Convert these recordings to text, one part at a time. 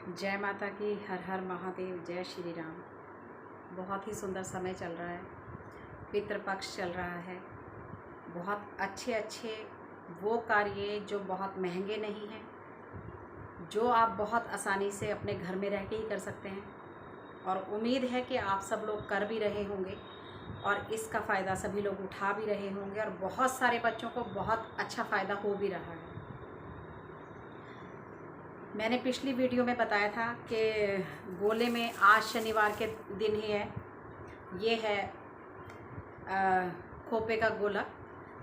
जय माता की, हर हर महादेव, जय श्री राम। बहुत ही सुंदर समय चल रहा है, पितृपक्ष चल रहा है। बहुत अच्छे अच्छे वो कार्य जो बहुत महंगे नहीं हैं, जो आप बहुत आसानी से अपने घर में रह के ही कर सकते हैं। और उम्मीद है कि आप सब लोग कर भी रहे होंगे और इसका फ़ायदा सभी लोग उठा भी रहे होंगे और बहुत सारे बच्चों को बहुत अच्छा फ़ायदा हो भी रहा है। मैंने पिछली वीडियो में बताया था कि गोले में आज शनिवार के दिन ही है, ये है खोपे का गोला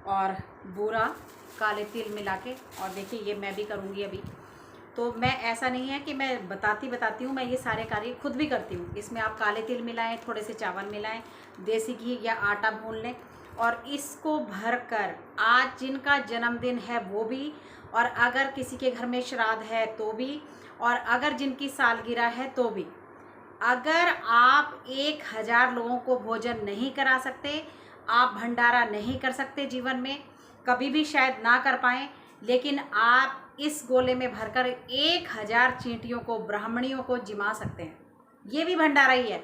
और बूरा काले तिल मिला के। और देखिए ये मैं भी करूँगी अभी। तो मैं ऐसा नहीं है कि मैं बताती हूँ, मैं ये सारे कार्य खुद भी करती हूँ। इसमें आप काले तिल मिलाएं, थोड़े से चावल मिलाएं, देसी घी या आटा भून लें और इसको भरकर आज जिनका जन्मदिन है वो भी, और अगर किसी के घर में श्राद्ध है तो भी, और अगर जिनकी सालगिरह है तो भी। अगर आप 1000 लोगों को भोजन नहीं करा सकते, आप भंडारा नहीं कर सकते, जीवन में कभी भी शायद ना कर पाएँ, लेकिन आप इस गोले में भरकर 1000 चींटियों को, ब्राह्मणियों को जिमा सकते हैं। ये भी भंडारा ही है।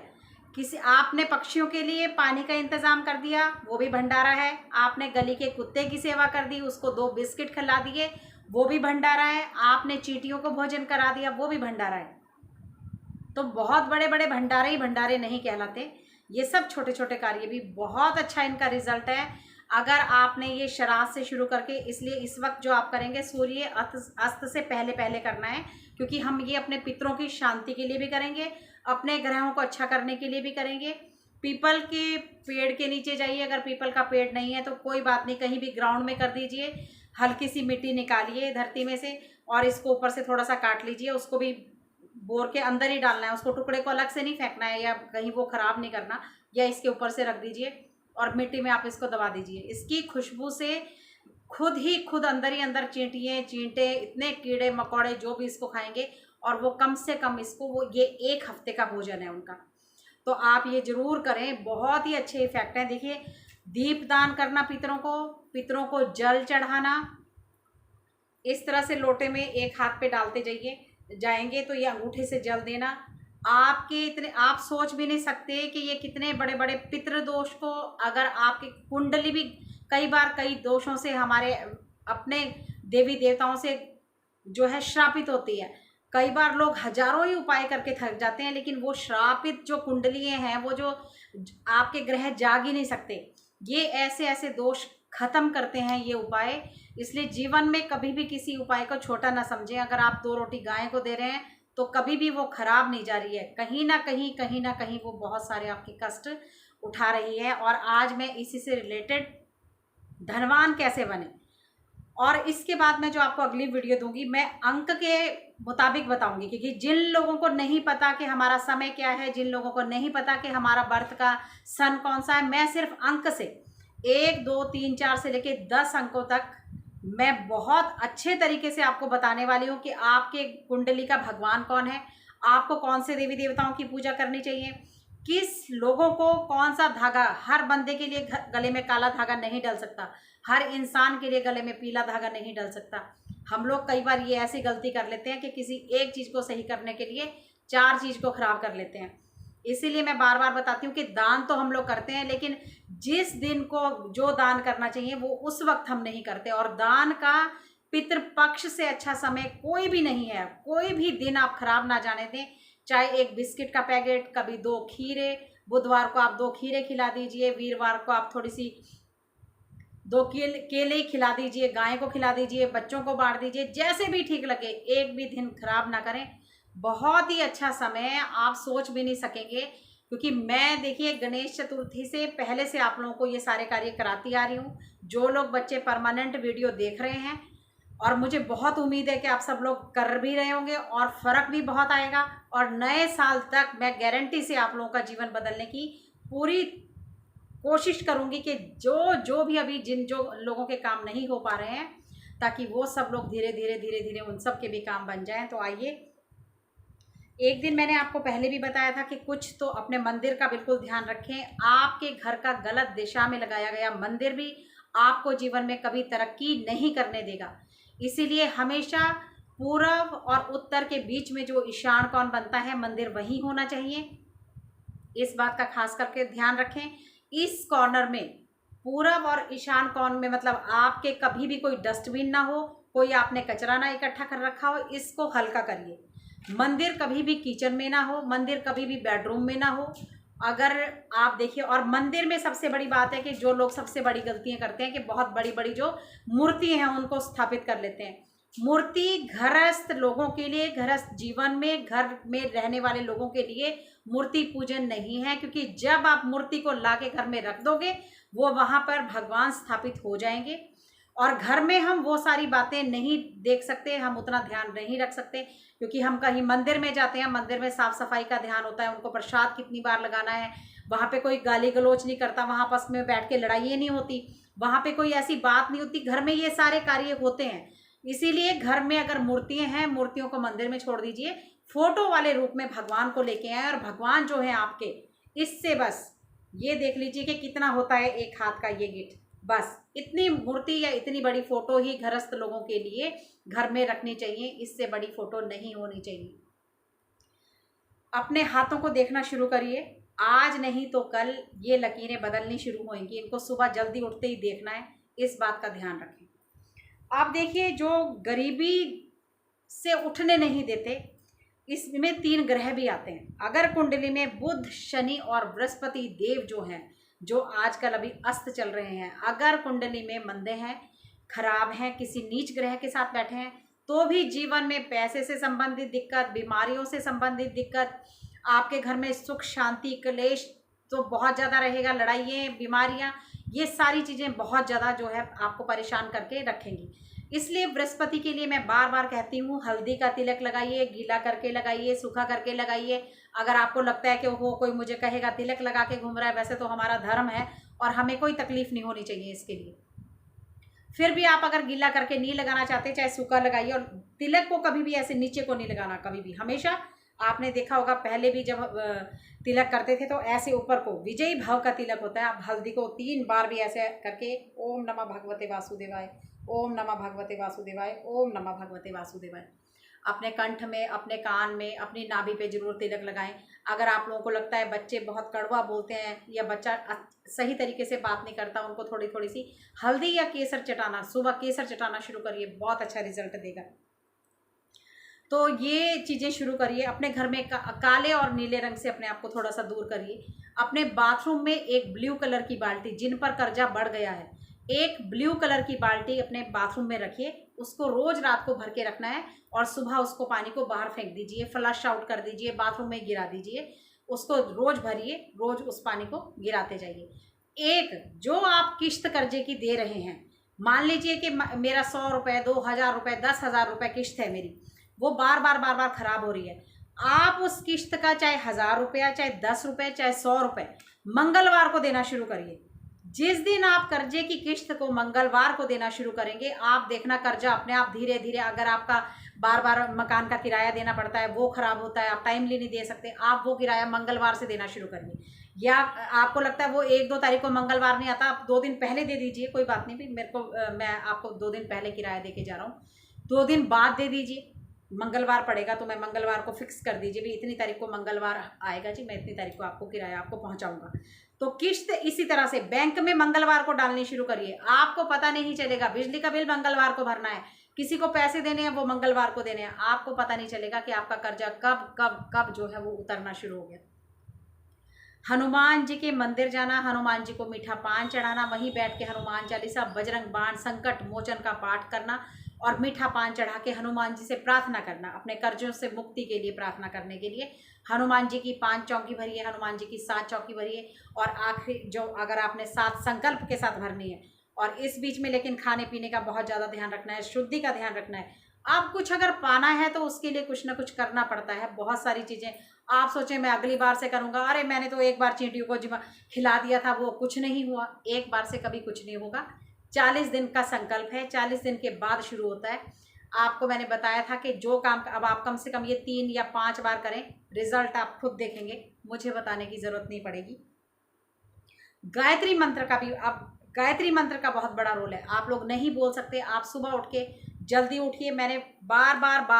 किसी आपने पक्षियों के लिए पानी का इंतज़ाम कर दिया, वो भी भंडारा है। आपने गली के कुत्ते की सेवा कर दी, उसको 2 बिस्किट खिला दिए, वो भी भंडारा है। आपने चींटियों को भोजन करा दिया, वो भी भंडारा है। तो बहुत बड़े बड़े भंडारे ही भंडारे नहीं कहलाते, ये सब छोटे छोटे कार्य भी बहुत अच्छा इनका रिजल्ट है। अगर आपने ये श्राद्ध से शुरू करके, इसलिए इस वक्त जो आप करेंगे सूर्य अस्त से पहले पहले करना है, क्योंकि हम ये अपने पितरों की शांति के लिए भी करेंगे, अपने ग्रहों को अच्छा करने के लिए भी करेंगे। पीपल के पेड़ के नीचे जाइए, अगर पीपल का पेड़ नहीं है तो कोई बात नहीं, कहीं भी ग्राउंड में कर दीजिए। हल्की सी मिट्टी निकालिए धरती में से और इसको ऊपर से थोड़ा सा काट लीजिए, उसको भी बोर के अंदर ही डालना है, उसको टुकड़े को अलग से नहीं फेंकना है या कहीं वो ख़राब नहीं करना, या इसके ऊपर से रख दीजिए और मिट्टी में आप इसको दबा दीजिए। इसकी खुशबू से खुद अंदर ही अंदर चींटे इतने कीड़े मकोड़े जो भी इसको खाएंगे, और वो कम से कम इसको, वो ये 1 हफ्ते का भोजन है उनका। तो आप ये ज़रूर करें, बहुत ही अच्छे इफेक्ट हैं। देखिए, दीपदान करना, पितरों को जल चढ़ाना, इस तरह से लोटे में एक हाथ पे डालते जाएंगे तो ये अंगूठे से जल देना। आपके इतने, आप सोच भी नहीं सकते कि ये कितने बड़े बड़े पितृदोष को, अगर आपकी कुंडली भी कई बार कई दोषों से, हमारे अपने देवी देवताओं से जो है श्रापित होती है। कई बार लोग हजारों ही उपाय करके थक जाते हैं, लेकिन वो श्रापित जो कुंडलियाँ हैं, वो जो आपके ग्रह जाग ही नहीं सकते। ये ऐसे ऐसे दोष खत्म करते हैं ये उपाय। इसलिए जीवन में कभी भी किसी उपाय को छोटा ना समझें। अगर आप 2 रोटी गाय को दे रहे हैं तो कभी भी वो खराब नहीं जा रही है, कहीं ना कहीं वो बहुत सारे आपके कष्ट उठा रही है। और आज मैं इसी से रिलेटेड धनवान कैसे बने, और इसके बाद मैं जो आपको अगली वीडियो दूंगी, मैं अंक के मुताबिक बताऊंगी, क्योंकि जिन लोगों को नहीं पता कि हमारा समय क्या है, जिन लोगों को नहीं पता कि हमारा बर्थ का सन कौन सा है, मैं सिर्फ अंक से 1 2 3 4 से लेके 10 अंकों तक मैं बहुत अच्छे तरीके से आपको बताने वाली हूँ कि आपके कुंडली का भगवान कौन है, आपको कौन से देवी देवताओं की पूजा करनी चाहिए, किस लोगों को कौन सा धागा। हर बंदे के लिए गले में काला धागा नहीं डल सकता, हर इंसान के लिए गले में पीला धागा नहीं डल सकता। हम लोग कई बार ये ऐसी गलती कर लेते हैं कि किसी एक चीज़ को सही करने के लिए 4 चीज़ को खराब कर लेते हैं। इसीलिए मैं बार बार बताती हूँ कि दान तो हम लोग करते हैं, लेकिन जिस दिन को जो दान करना चाहिए वो उस वक्त हम नहीं करते। और दान का पितृपक्ष से अच्छा समय कोई भी नहीं है। कोई भी दिन आप खराब ना जाने दें, चाहे 1 बिस्किट का पैकेट, कभी 2 खीरे, बुधवार को आप 2 खीरे खिला दीजिए, वीरवार को आप थोड़ी सी 2 केले खिला दीजिए, गाय को खिला दीजिए, बच्चों को बांट दीजिए, जैसे भी ठीक लगे, एक भी दिन खराब ना करें। बहुत ही अच्छा समय, आप सोच भी नहीं सकेंगे। क्योंकि मैं, देखिए, गणेश चतुर्थी से पहले से आप लोगों को ये सारे कार्य कराती आ रही हूँ। जो लोग बच्चे परमानेंट वीडियो देख रहे हैं, और मुझे बहुत उम्मीद है कि आप सब लोग कर भी रहे होंगे और फ़र्क भी बहुत आएगा। और नए साल तक मैं गारंटी से आप लोगों का जीवन बदलने की पूरी कोशिश करूंगी कि जो भी अभी जिन जो लोगों के काम नहीं हो पा रहे हैं, ताकि वो सब लोग धीरे धीरे उन सब के भी काम बन जाएं। तो आइए, एक दिन मैंने आपको पहले भी बताया था कि कुछ तो अपने मंदिर का बिल्कुल ध्यान रखें। आपके घर का गलत दिशा में लगाया गया मंदिर भी आपको जीवन में कभी तरक्की नहीं करने देगा। इसीलिए हमेशा पूरब और उत्तर के बीच में जो ईशान कोण बनता है मंदिर वहीं होना चाहिए। इस बात का खास करके ध्यान रखें। इस कॉर्नर में पूरब और ईशान कोण में मतलब आपके कभी भी कोई डस्टबिन ना हो, कोई आपने कचरा ना इकट्ठा कर रखा हो, इसको हल्का करिए। मंदिर कभी भी किचन में ना हो, मंदिर कभी भी बेडरूम में ना हो। अगर आप देखिए, और मंदिर में सबसे बड़ी बात है कि जो लोग सबसे बड़ी गलतियां करते हैं कि बहुत बड़ी बड़ी जो मूर्ति हैं उनको स्थापित कर लेते हैं। मूर्ति घरस्थ लोगों के लिए, घरस्थ जीवन में घर में रहने वाले लोगों के लिए मूर्ति पूजन नहीं है, क्योंकि जब आप मूर्ति को लाके घर में रख दोगे वो वहां पर भगवान स्थापित हो जाएंगे। और घर में हम वो सारी बातें नहीं देख सकते, हम उतना ध्यान नहीं रख सकते, क्योंकि हम कहीं मंदिर में जाते हैं, मंदिर में साफ सफाई का ध्यान होता है, उनको प्रसाद कितनी बार लगाना है, वहाँ पे कोई गाली गलोच नहीं करता, वहाँ आपस में बैठ के लड़ाइयाँ नहीं होती, वहाँ पे कोई ऐसी बात नहीं होती। घर में ये सारे कार्य होते हैं। इसीलिए घर में अगर मूर्तियाँ हैं, मूर्तियों को मंदिर में छोड़ दीजिए, फोटो वाले रूप में भगवान को लेके आए, और भगवान जो है आपके, इससे बस ये देख लीजिए कि कितना होता है एक हाथ का ये गिट। बस इतनी मूर्ति या इतनी बड़ी फोटो ही घरस्थ लोगों के लिए घर में रखनी चाहिए, इससे बड़ी फोटो नहीं होनी चाहिए। अपने हाथों को देखना शुरू करिए, आज नहीं तो कल ये लकीरें बदलनी शुरू होंगी। इनको सुबह जल्दी उठते ही देखना है, इस बात का ध्यान रखें। आप देखिए, जो गरीबी से उठने नहीं देते, इसमें 3 ग्रह भी आते हैं। अगर कुंडली में बुध, शनि और बृहस्पति देव जो हैं, जो आजकल अभी अस्त चल रहे हैं, अगर कुंडली में मंदे हैं, खराब हैं, किसी नीच ग्रह के साथ बैठे हैं, तो भी जीवन में पैसे से संबंधित दिक्कत, बीमारियों से संबंधित दिक्कत, आपके घर में सुख शांति क्लेश तो बहुत ज़्यादा रहेगा, लड़ाइयाँ बीमारियाँ, ये सारी चीज़ें बहुत ज़्यादा जो है आपको परेशान करके रखेंगी। इसलिए बृहस्पति के लिए मैं बार बार कहती हूँ, हल्दी का तिलक लगाइए, गीला करके लगाइए, सूखा करके लगाइए। अगर आपको लगता है कि वो कोई मुझे कहेगा तिलक लगा के घूम रहा है, वैसे तो हमारा धर्म है और हमें कोई तकलीफ नहीं होनी चाहिए इसके लिए। फिर भी आप अगर गीला करके नहीं लगाना चाहते, चाहे सूखा लगाइए। और तिलक को कभी भी ऐसे नीचे को नहीं लगाना, कभी भी। हमेशा आपने देखा होगा पहले भी जब तिलक करते थे तो ऐसे ऊपर को विजयी भाव का तिलक होता है। आप हल्दी को 3 बार भी ऐसे करके ओम नमः भगवते वासुदेवाय, ओम नमः भगवते वासुदेवाय, ओम नमः भगवते वासुदेवाय अपने कंठ में, अपने कान में, अपनी नाभि पे जरूर तिलक लगाएं। अगर आप लोगों को लगता है बच्चे बहुत कड़वा बोलते हैं या बच्चा सही तरीके से बात नहीं करता, उनको थोड़ी थोड़ी सी हल्दी या केसर चटाना, सुबह केसर चटाना शुरू करिए, बहुत अच्छा रिजल्ट देगा। तो ये चीज़ें शुरू करिए। अपने घर में काले और नीले रंग से अपने आप को थोड़ा सा दूर करिए। अपने बाथरूम में एक ब्लू कलर की बाल्टी, जिन पर कर्जा बढ़ गया है, एक ब्लू कलर की बाल्टी अपने बाथरूम में रखिए। उसको रोज रात को भर के रखना है और सुबह उसको पानी को बाहर फेंक दीजिए, फ्लश आउट कर दीजिए, बाथरूम में गिरा दीजिए। उसको रोज भरिए, रोज उस पानी को गिराते जाइए। एक जो आप किश्त कर्जे की दे रहे हैं, मान लीजिए कि मेरा 100 रुपये, 2000 रुपये, 10,000 रुपये किश्त है मेरी, वो बार बार खराब हो रही है। आप उस किश्त का चाहे 1000 रुपया, चाहे 10 रुपये, चाहे 100 रुपये मंगलवार को देना शुरू करिए। जिस दिन आप कर्जे की किश्त को मंगलवार को देना शुरू करेंगे, आप देखना कर्जा अपने आप धीरे धीरे, अगर आपका बार बार मकान का किराया देना पड़ता है, वो खराब होता है, आप टाइमली नहीं दे सकते, आप वो किराया मंगलवार से देना शुरू करिए। या आपको लगता है वो 1-2 तारीख को मंगलवार नहीं आता, आप 2 दिन पहले दे दीजिए, कोई बात नहीं, मेरे को मैं आपको 2 दिन पहले किराया दे के जा रहा हूँ, 2 दिन बाद दे दीजिए। मंगलवार पड़ेगा तो मैं मंगलवार को फिक्स कर दीजिए, भी इतनी तारीख को मंगलवार आएगा जी, मैं इतनी तारीख को आपको किराया आपको पहुंचाऊंगा। तो किश्त इसी तरह से बैंक में मंगलवार को डालनी शुरू करिए। आपको पता नहीं चलेगा, बिजली का बिल मंगलवार को भरना है, किसी को पैसे देने हैं वो मंगलवार को देने हैं, आपको पता नहीं चलेगा कि आपका कर्जा कब कब कब जो है वो उतरना शुरू हो गया। हनुमान जी के मंदिर जाना, हनुमान जी को मीठा पान चढ़ाना, वहीं बैठ के हनुमान चालीसा, बजरंग बाण, संकट मोचन का पाठ करना और मीठा पान चढ़ा के हनुमान जी से प्रार्थना करना, अपने कर्जों से मुक्ति के लिए प्रार्थना करने के लिए। हनुमान जी की 5 चौकी भरिए, हनुमान जी की 7 चौकी भरिए, और आखिरी जो अगर आपने 7 संकल्प के साथ भरनी है। और इस बीच में लेकिन खाने पीने का बहुत ज़्यादा ध्यान रखना है, शुद्धि का ध्यान रखना है। आप कुछ अगर पाना है तो उसके लिए कुछ ना कुछ करना पड़ता है, बहुत सारी चीज़ें। आप सोचें मैं अगली बार से करूँगा, अरे मैंने तो एक बार चींटियों को खिला दिया था, वो कुछ नहीं हुआ। एक बार से कभी कुछ नहीं होगा। 40 दिन का संकल्प है, 40 दिन के बाद शुरू होता है। आपको मैंने बताया था कि जो काम अब आप कम से कम ये 3 या 5 बार करें, रिजल्ट आप खुद देखेंगे, मुझे बताने की ज़रूरत नहीं पड़ेगी। गायत्री मंत्र का भी, अब गायत्री मंत्र का बहुत बड़ा रोल है। आप लोग नहीं बोल सकते, आप सुबह उठ के जल्दी उठिए। मैंने बार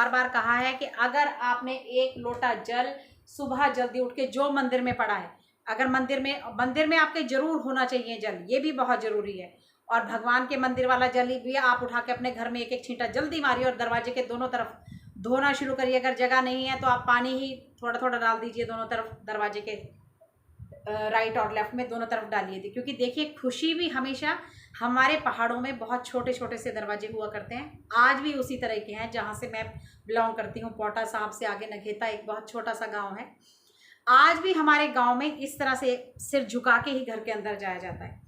बार कहा है कि अगर आपने 1 लोटा जल सुबह जल्दी उठ के जो मंदिर में पड़ा है, अगर मंदिर में आपके जरूर होना चाहिए जल, ये भी बहुत जरूरी है। और भगवान के मंदिर वाला जल भी आप उठा के अपने घर में एक एक छींटा जल्दी मारिए और दरवाजे के दोनों तरफ धोना शुरू करिए। अगर जगह नहीं है तो आप पानी ही थोड़ा थोड़ा डाल दीजिए दोनों तरफ, दरवाजे के राइट और लेफ्ट में दोनों तरफ डालिए थी। क्योंकि देखिए खुशी भी हमेशा हमारे पहाड़ों में बहुत छोटे छोटे से दरवाजे हुआ करते हैं, आज भी उसी तरह के हैं। जहाँ से मैं बिलोंग करती हूँ, पोटा साहब से आगे नघेता एक बहुत छोटा सा गांव है, आज भी हमारे गांव में इस तरह से सिर झुका के ही घर के अंदर जाया जाता है।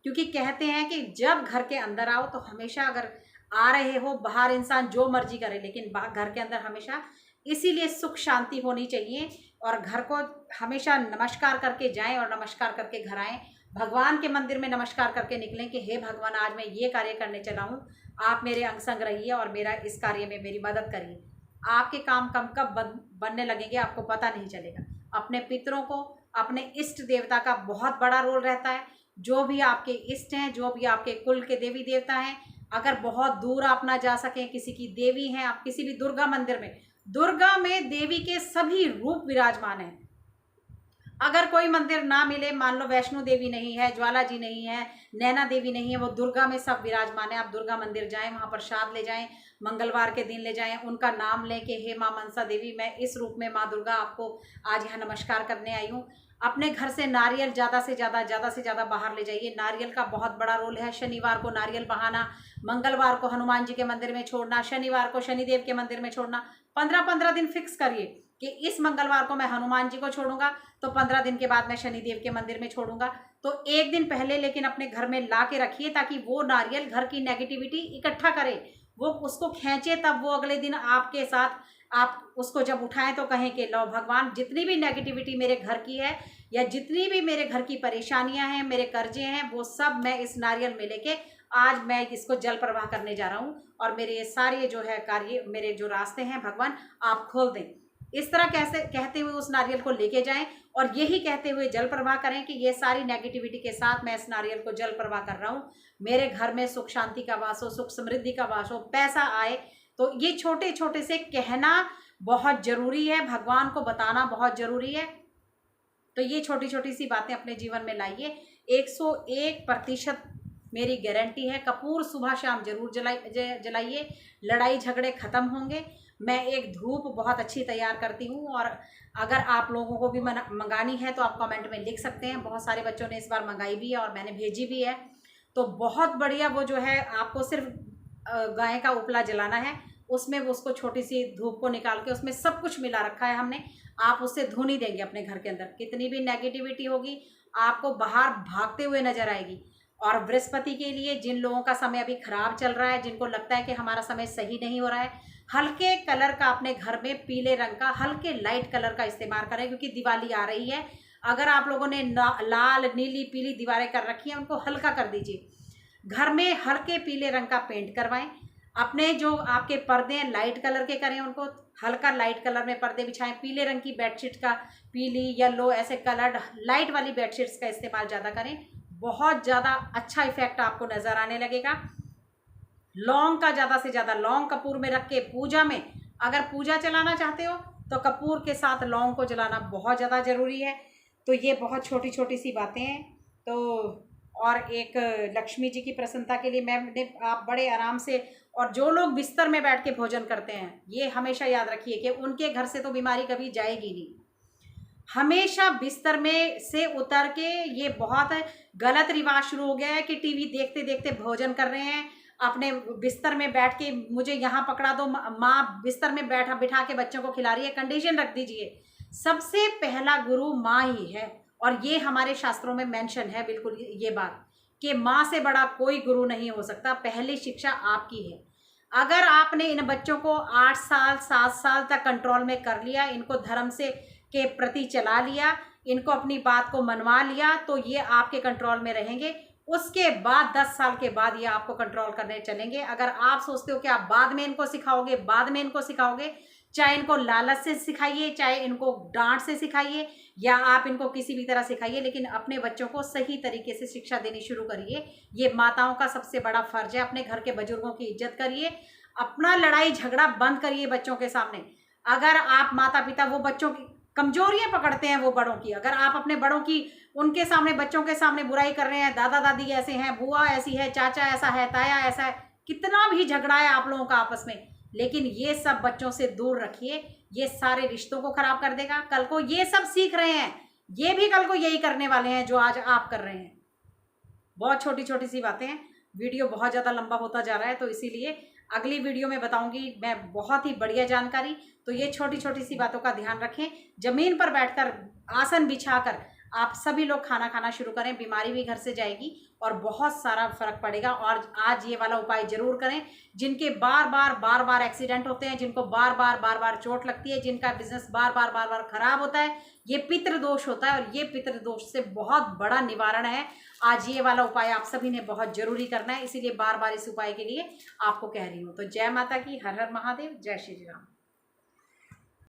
क्योंकि कहते हैं कि जब घर के अंदर आओ तो हमेशा, अगर आ रहे हो बाहर इंसान जो मर्जी करे, लेकिन घर के अंदर हमेशा इसीलिए सुख शांति होनी चाहिए। और घर को हमेशा नमस्कार करके जाएं और नमस्कार करके घर आएं। भगवान के मंदिर में नमस्कार करके निकलें कि हे भगवान, आज मैं ये कार्य करने चला हूँ, आप मेरे अंग संग रहिए और मेरा इस कार्य में मेरी मदद करिए। आपके काम कब बनने लगेंगे आपको पता नहीं चलेगा। अपने पितरों को, अपने इष्ट देवता का बहुत बड़ा रोल रहता है। जो भी आपके इष्ट हैं, जो भी आपके कुल के देवी देवता हैं, अगर बहुत दूर आप ना जा सकें, किसी की देवी हैं, आप किसी भी दुर्गा मंदिर में, दुर्गा में देवी के सभी रूप विराजमान हैं। अगर कोई मंदिर ना मिले, मान लो वैष्णो देवी नहीं है, ज्वाला जी नहीं है, नैना देवी नहीं है, वो दुर्गा में सब विराजमान है। आप दुर्गा मंदिर जाएं, वहाँ प्रसाद ले जाएं, मंगलवार के दिन ले जाएं, उनका नाम लें कि हे माँ मनसा देवी, मैं इस रूप में माँ दुर्गा आपको आज यहाँ नमस्कार करने आई हूँ। अपने घर से नारियल ज़्यादा से ज़्यादा बाहर ले जाइए। नारियल का बहुत बड़ा रोल है। शनिवार को नारियल बहाना, मंगलवार को हनुमान जी के मंदिर में छोड़ना, शनिवार को शनिदेव के मंदिर में छोड़ना। 15-15 दिन फिक्स करिए कि इस मंगलवार को मैं हनुमान जी को छोड़ूंगा, तो 15 दिन के बाद मैं शनिदेव के मंदिर में छोड़ूंगा। तो एक दिन पहले लेकिन अपने घर में ला के रखिए, ताकि वो नारियल घर की नेगेटिविटी इकट्ठा करे, वो उसको खींचे, तब वो अगले दिन आपके साथ, आप उसको जब उठाएं तो कहें कि लो भगवान, जितनी भी नेगेटिविटी मेरे घर की है या जितनी भी मेरे घर की परेशानियां हैं, मेरे कर्जे हैं, वो सब मैं इस नारियल में लेके आज मैं इसको जल प्रवाह करने जा रहा हूँ। और मेरे ये सारे जो है कार्य, मेरे जो रास्ते हैं भगवान आप खोल दें। इस तरह कैसे कहते हुए उस नारियल को लेके जाएं और यही कहते हुए जल प्रवाह करें कि ये सारी नेगेटिविटी के साथ मैं इस नारियल को जल प्रवाह कर रहा हूँ। मेरे घर में सुख शांति का वास हो, सुख समृद्धि का वास हो, पैसा आए। तो ये छोटे छोटे से कहना बहुत जरूरी है, भगवान को बताना बहुत जरूरी है। तो ये छोटी छोटी सी बातें अपने जीवन में लाइए। 101% मेरी गारंटी है। कपूर सुबह शाम जरूर जलाइए, लड़ाई झगड़े खत्म होंगे। मैं एक धूप बहुत अच्छी तैयार करती हूँ, और अगर आप लोगों को भी मंगानी है तो आप कमेंट में लिख सकते हैं। बहुत सारे बच्चों ने इस बार मंगाई भी है और मैंने भेजी भी है। तो बहुत बढ़िया, वो जो है आपको सिर्फ गाय का उपला जलाना है, उसमें वो उसको छोटी सी धूप को निकाल के उसमें सब कुछ मिला रखा है हमने। आप उससे धुन ही देंगे अपने घर के अंदर, कितनी भी नेगेटिविटी होगी आपको बाहर भागते हुए नजर आएगी। और बृहस्पति के लिए जिन लोगों का समय अभी खराब चल रहा है, जिनको लगता है कि हमारा समय सही नहीं हो रहा है, हल्के कलर का अपने घर में, पीले रंग का हल्के लाइट कलर का इस्तेमाल करें, क्योंकि दिवाली आ रही है। अगर आप लोगों ने लाल नीली पीली दीवारें कर रखी हैं, उनको हल्का कर दीजिए। घर में हल्के पीले रंग का पेंट करवाएं। अपने जो आपके पर्दे हैं लाइट कलर के करें, उनको हल्का लाइट कलर में पर्दे बिछाएं। पीले रंग की बेडशीट का, पीली येलो ऐसे कलर्ड लाइट वाली बेडशीट्स का इस्तेमाल ज़्यादा करें। बहुत ज़्यादा अच्छा इफेक्ट आपको नज़र आने लगेगा। लौंग का ज़्यादा से ज़्यादा, लौंग कपूर में रख के पूजा में, अगर पूजा चलाना चाहते हो तो कपूर के साथ लौंग को जलाना बहुत ज़्यादा ज़रूरी है। तो ये बहुत छोटी छोटी सी बातें हैं। तो और एक लक्ष्मी जी की प्रसन्नता के लिए मैंने, आप बड़े आराम से, और जो लोग बिस्तर में बैठ के भोजन करते हैं, ये हमेशा याद रखिए कि उनके घर से तो बीमारी कभी जाएगी नहीं। हमेशा बिस्तर में से उतर के, ये बहुत गलत रिवाज शुरू हो गया है कि टीवी देखते देखते भोजन कर रहे हैं। अपने बिस्तर में बैठ के मुझे यहाँ पकड़ा दो, माँ बिस्तर में बिठा के बच्चों को खिला रही है। कंडीशन रख दीजिए, सबसे पहला गुरु माँ ही है। और ये हमारे शास्त्रों में मेंशन है बिल्कुल ये बात, कि माँ से बड़ा कोई गुरु नहीं हो सकता। पहली शिक्षा आपकी है। अगर आपने इन बच्चों को 8 साल 7 साल तक कंट्रोल में कर लिया, इनको धर्म से के प्रति चला लिया, इनको अपनी बात को मनवा लिया, तो ये आपके कंट्रोल में रहेंगे। उसके बाद 10 साल के बाद ये आपको कंट्रोल करने चलेंगे। अगर आप सोचते हो कि आप बाद में इनको सिखाओगे, चाहे इनको लालच से सिखाइए, चाहे इनको डांट से सिखाइए, या आप इनको किसी भी तरह सिखाइए, लेकिन अपने बच्चों को सही तरीके से शिक्षा देनी शुरू करिए। ये माताओं का सबसे बड़ा फर्ज है। अपने घर के बुजुर्गों की इज्जत करिए। अपना लड़ाई झगड़ा बंद करिए बच्चों के सामने। अगर आप माता पिता वो बच्चों की कमजोरियां पकड़ते हैं वो बड़ों की, अगर आप अपने बड़ों की उनके सामने बच्चों के सामने बुराई कर रहे हैं, दादा दादी ऐसे हैं, बुआ ऐसी है, चाचा ऐसा है, ताया ऐसा है, कितना भी झगड़ा है आप लोगों का आपस में, लेकिन ये सब बच्चों से दूर रखिए। ये सारे रिश्तों को खराब कर देगा। कल को ये सब सीख रहे हैं, ये भी कल को यही करने वाले हैं जो आज आप कर रहे हैं। बहुत छोटी छोटी सी बातें हैं, वीडियो बहुत ज़्यादा लंबा होता जा रहा है, तो इसीलिए अगली वीडियो में बताऊंगी मैं बहुत ही बढ़िया जानकारी। तो ये छोटी छोटी सी बातों का ध्यान रखें। जमीन पर बैठकर आसन बिछाकर आप सभी लोग खाना खाना शुरू करें, बीमारी भी घर से जाएगी और बहुत सारा फर्क पड़ेगा। और आज ये वाला उपाय जरूर करें। जिनके बार बार एक्सीडेंट होते हैं, जिनको बार बार चोट लगती है, जिनका बिजनेस बार बार खराब होता है, ये पितृदोष होता है और ये पितृदोष से बहुत बड़ा निवारण है। आज ये वाला उपाय आप सभी ने बहुत जरूरी करना है, इसीलिए बार बार इस उपाय के लिए आपको कह रही हूँ। तो जय माता की, हर हर महादेव, जय श्री राम।